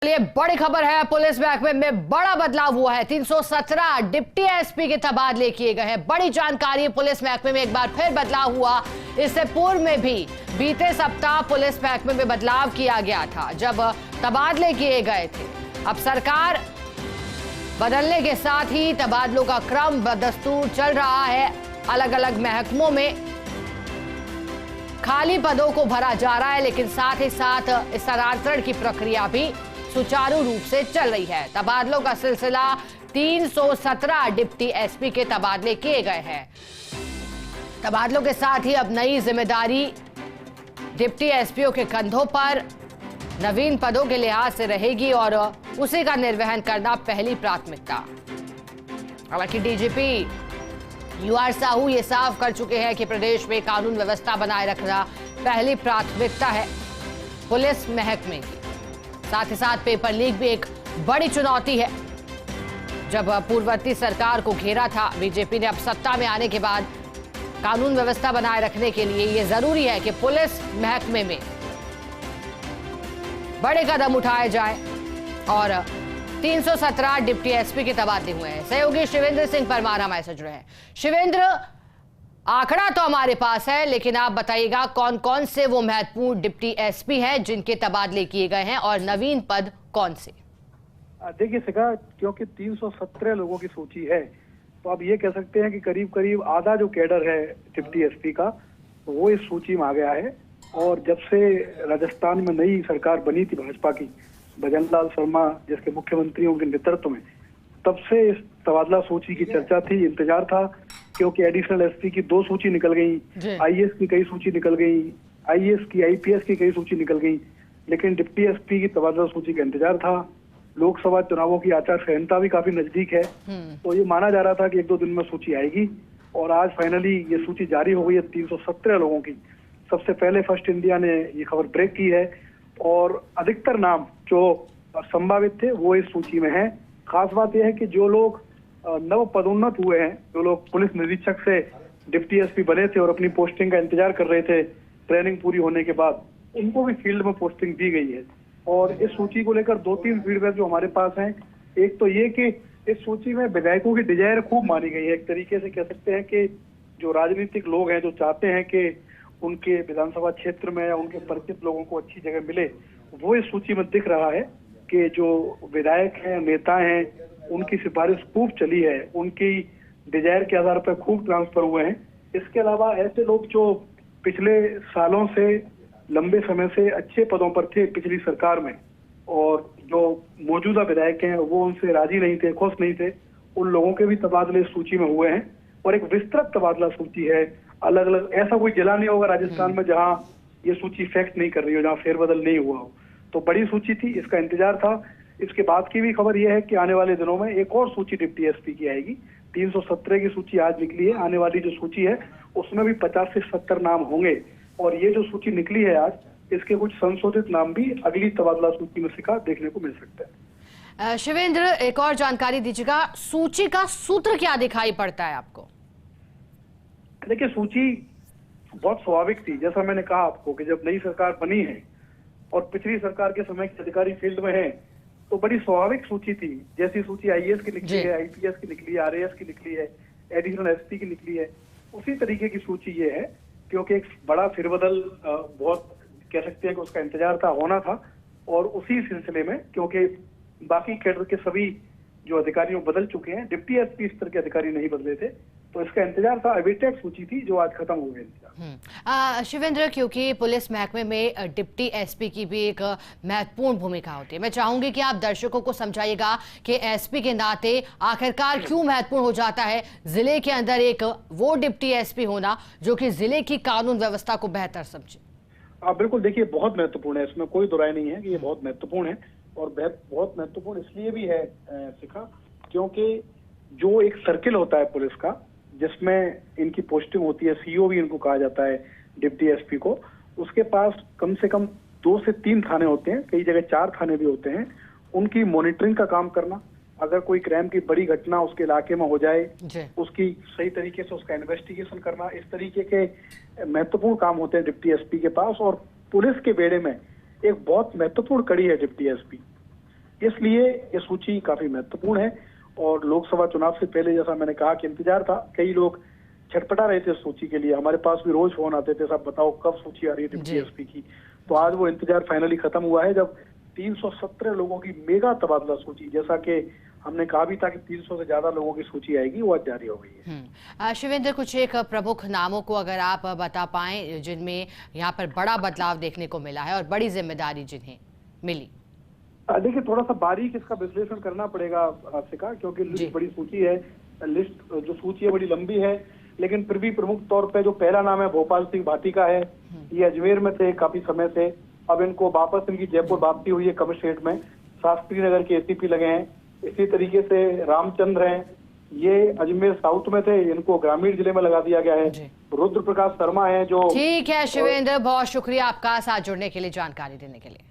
चलिए बड़ी खबर है, पुलिस महकमे में बड़ा बदलाव हुआ है। 317 डिप्टी एसपी के तबादले किए गए हैं। बड़ी जानकारी, पुलिस महकमे में एक बार फिर बदलाव हुआ। इससे पूर्व में भी बीते सप्ताह पुलिस महकमे में बदलाव किया गया था, जब तबादले किए गए थे। अब सरकार बदलने के साथ ही तबादलों का क्रम बदस्तूर चल रहा है। अलग अलग महकमों में खाली पदों को भरा जा रहा है, लेकिन साथ ही साथ स्थानांतरण की प्रक्रिया भी सुचारू रूप से चल रही है। तबादलों का सिलसिला 317 डिप्टी एसपी के तबादले किए गए हैं। तबादलों के साथ ही अब नई जिम्मेदारी डिप्टी एसपीओ के कंधों पर नवीन पदों के लिहाज से रहेगी और उसी का निर्वहन करना पहली प्राथमिकता। हालांकि डीजीपी यूआर साहू ये साफ कर चुके हैं कि प्रदेश में कानून व्यवस्था बनाए रखना पहली प्राथमिकता है पुलिस महकमे की। साथ ही साथ पेपर लीक भी एक बड़ी चुनौती है। जब पूर्ववर्ती सरकार को घेरा था बीजेपी ने, अब सत्ता में आने के बाद कानून व्यवस्था बनाए रखने के लिए यह जरूरी है कि पुलिस महकमे में बड़े कदम उठाए जाए। और 317 डिप्टी एसपी के तबादले हुए हैं। सहयोगी शिवेंद्र सिंह परमार हमारे साथ जुड़े हैं। शिवेंद्र, आंकड़ा तो हमारे पास है, लेकिन आप बताइएगा कौन कौन से वो महत्वपूर्ण डिप्टी एसपी हैं जिनके तबादले किए गए हैं और नवीन पद कौन से? देखिए शिखा, क्योंकि 317 लोगों की सूची है, तो आप ये कह सकते हैं कि करीब करीब आधा जो कैडर है डिप्टी एसपी का, वो इस सूची में आ गया है। और जब से राजस्थान में नई सरकार बनी थी भाजपा की, भजनलाल शर्मा जिसके मुख्यमंत्रियों के नेतृत्व में, तब से इस तबादला सूची की चर्चा थी, इंतजार था। क्योंकि एडिशनल एसपी की 2 सूची निकल गई, आईएएस की कई सूची निकल गई, आईएएस की, आईपीएस की कई सूची निकल गई, लेकिन डिप्टी एसपी की तबादला सूची का इंतजार था। लोकसभा चुनावों की आचार संहिता भी काफी नजदीक है, तो ये माना जा रहा था कि 1-2 दिन में सूची आएगी। और आज फाइनली ये सूची जारी हो गई है 317 लोगों की। सबसे पहले फर्स्ट इंडिया ने ये खबर ब्रेक की है और अधिकतर नाम जो संभावित थे वो इस सूची में है। खास बात यह है कि जो लोग नव पदोन्नत हुए हैं, जो लोग पुलिस निरीक्षक से डिप्टी एसपी बने थे और अपनी पोस्टिंग का इंतजार कर रहे थे ट्रेनिंग पूरी होने के बाद, उनको भी फील्ड में पोस्टिंग दी गई है। और इस सूची को लेकर 2-3 फीडबैक जो हमारे पास हैं। एक तो ये कि इस सूची में विधायकों की डिजायर खूब मानी गई है। एक तरीके से कह सकते हैं कि जो राजनीतिक लोग हैं, जो चाहते हैं कि उनके विधानसभा क्षेत्र में या उनके परिचित लोगों को अच्छी जगह मिले, वो इस सूची में दिख रहा है कि जो विधायक हैं, नेता हैं, उनकी सिफारिश खूब चली है, उनकी डिजायर के आधार पर खूब ट्रांसफर हुए हैं। इसके अलावा ऐसे लोग जो पिछले सालों से लंबे समय से अच्छे पदों पर थे पिछली सरकार में, और जो मौजूदा विधायक हैं वो उनसे राजी नहीं थे, खुश नहीं थे, उन लोगों के भी तबादले इस सूची में हुए हैं। और एक विस्तृत तबादला सूची है, अलग अलग, ऐसा कोई जिला नहीं होगा राजस्थान में जहां ये सूची इफेक्ट नहीं कर रही हो, जहां फेरबदल नहीं हुआ हो। तो बड़ी सूची थी, इसका इंतजार था। इसके बाद की भी खबर यह है कि आने वाले दिनों में एक और सूची डिप्टी एसपी की आएगी। 317 की सूची आज निकली है, आने वाली जो सूची है उसमें भी 50 से 70 नाम होंगे। और ये जो सूची निकली है आज, इसके कुछ संशोधित नाम भी अगली तबादला सूची में सिखा देखने को मिल सकता है। शिवेंद्र, एक और जानकारी दीजिएगा, सूची का सूत्र क्या दिखाई पड़ता है आपको? देखिए, सूची बहुत स्वाभाविक थी। जैसा मैंने कहा आपको कि जब नई सरकार बनी है और पिछली सरकार के समय के अधिकारी फील्ड में हैं, तो बड़ी स्वाभाविक सूची थी। जैसी सूची आईएएस की निकली है, आईपीएस की निकली है, आरएएस की निकली है, एडिशनल एसपी की निकली है, उसी तरीके की सूची ये है। क्योंकि एक बड़ा फेरबदल बहुत कह सकते हैं कि उसका इंतजार था, होना था। और उसी सिलसिले में, क्योंकि बाकी कैडर के सभी जो अधिकारियों बदल चुके हैं, डिप्टी एसपी स्तर के अधिकारी नहीं बदले थे, तो इसका इंतजार था। अवेटेड सूची थी जो आज खत्म हो गई। शिवेंद्र, क्योंकि पुलिस महकमे में डिप्टी एसपी की भी एक महत्वपूर्ण भूमिका होती है, मैं चाहूंगी कि आप दर्शकों को समझाइएगा कि एसपी के नाते आखिरकार क्यों महत्वपूर्ण हो जाता है जिले के अंदर एक वो डिप्टी एसपी होना जो कि जिले की कानून व्यवस्था को बेहतर समझे। बिल्कुल, देखिए बहुत महत्वपूर्ण है, इसमें कोई दो राय नहीं है कि ये बहुत महत्वपूर्ण है। और बहुत महत्वपूर्ण इसलिए भी है शिखा, क्योंकि जो एक सर्किल होता है पुलिस का, जिसमें इनकी पोस्टिंग होती है, सीओ भी इनको कहा जाता है डिप्टी एसपी को, उसके पास कम से कम 2 से 3 थाने होते हैं, कई जगह 4 थाने भी होते हैं। उनकी मॉनिटरिंग का काम करना, अगर कोई क्राइम की बड़ी घटना उसके इलाके में हो जाए, उसकी सही तरीके से उसका इन्वेस्टिगेशन करना, इस तरीके के महत्वपूर्ण काम होते हैं डिप्टी एसपी के पास। और पुलिस के बेड़े में एक बहुत महत्वपूर्ण कड़ी है डिप्टी एसपी। इसलिए ये सूची काफी महत्वपूर्ण है। और लोकसभा चुनाव से पहले जैसा मैंने कहा कि इंतजार था, कई लोग छटपटा रहे थे सूची के लिए। हमारे पास भी रोज फोन आते थे, साहब बताओ कब सूची आ रही है डिप्टी एसपी की। तो आज वो इंतजार फाइनली खत्म हुआ है, जब 317 लोगों की मेगा तबादला सूची, जैसा कि हमने कहा भी था कि 300 से ज्यादा लोगों की सूची आएगी, वो आज जारी हो गई है। शिवेंद्र, कुछ एक प्रमुख नामों को अगर आप बता पाएं जिनमें यहाँ पर बड़ा बदलाव देखने को मिला है और बड़ी जिम्मेदारी जिन्हें मिली। देखिए, थोड़ा सा बारीक इसका विश्लेषण करना पड़ेगा आसिका, क्योंकि लिस्ट बड़ी सूची है, लिस्ट जो सूची है बड़ी लंबी है। लेकिन फिर भी प्रमुख तौर पे जो पहला नाम है भोपाल सिंह भाटी का है। ये अजमेर में थे काफी समय से, अब इनको वापस इनकी जयपुर वापसी हुई है कमिश्नरेट में। शास्त्री नगर के एसीपी लगे हैं। इसी तरीके से रामचंद्र हैं, ये अजमेर साउथ में थे, इनको ग्रामीण जिले में लगा दिया गया है। रुद्र प्रकाश शर्मा है जो। ठीक है शिवेंद्र, बहुत शुक्रिया आपका साथ जुड़ने के लिए, जानकारी देने के लिए।